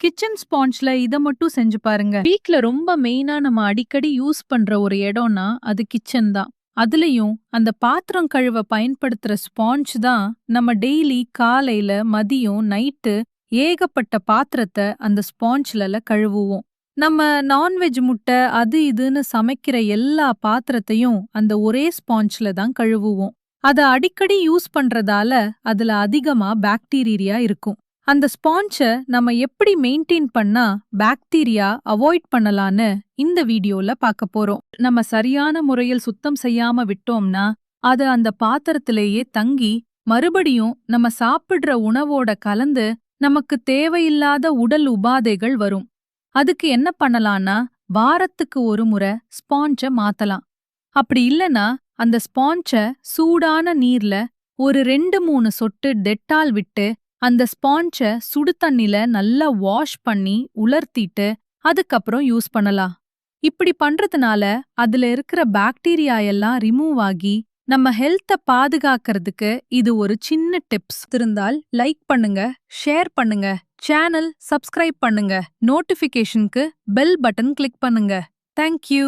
Kitchen ஸ்பாஞ்ச்ல இத மட்டும் செஞ்சு பாருங்க. வீட்ல ரொம்ப மெயினா நம்ம அடிக்கடி யூஸ் பண்ற ஒரு இடம்னா அது கிச்சன் தான். அதுலயும் அந்த பாத்திரம் கழுவ பயன்படுத்துற ஸ்பாஞ்ச் தான் நம்ம டெய்லி காலையில, மதியம், நைட்டு ஏகப்பட்ட பாத்திரத்த அந்த ஸ்பாஞ்ச்ல கழுவுவோம். நம்ம நான்வெஜ் முட்டை அது இதுன்னு சமைக்கிற எல்லா பாத்திரத்தையும் அந்த ஒரே ஸ்பாஞ்ச்ல தான் கழுவுவோம். அத அடிக்கடி யூஸ் பண்றதால அதுல அதிகமா பாக்டீரியா இருக்கும். அந்த ஸ்பாஞ்ச நம்ம எப்படி மெயின்டைன் பண்ணா பாக்டீரியா அவாய்ட் பண்ணலான்னு இந்த வீடியோல பார்க்க போறோம். நம்ம சரியான முறையில் சுத்தம் செய்யாம விட்டோம்னா அது அந்த பாத்திரத்திலேயே தங்கி மறுபடியும் நம்ம சாப்பிடுற உணவோட கலந்து நமக்கு தேவையில்லாத உடல் உபாதைகள் வரும். அதுக்கு என்ன பண்ணலாம்னா வாரத்துக்கு ஒரு முறை ஸ்பாஞ்ச மாத்தலாம். அப்படி இல்லனா அந்த ஸ்பாஞ்ச சூடான நீர்ல ஒரு 2-3 சொட்டு டெட்டால் விட்டு அந்த ஸ்பாஞ்ச சுடு தண்ணில நல்லா வாஷ் பண்ணி உலர்த்திட்டு அதுக்கப்புறம் யூஸ் பண்ணலாம். இப்படி பண்றதுனால அதுல இருக்கிற பாக்டீரியா எல்லாம் ரிமூவ் ஆகி நம்ம ஹெல்த்த பாதுகாக்கிறதுக்கு இது ஒரு சின்ன டிப்ஸ். இருந்தால் லைக் பண்ணுங்க, ஷேர் பண்ணுங்க, சேனல் சப்ஸ்கிரைப் பண்ணுங்க, நோட்டிபிகேஷனுக்கு பெல் பட்டன் கிளிக் பண்ணுங்க. தேங்க்யூ.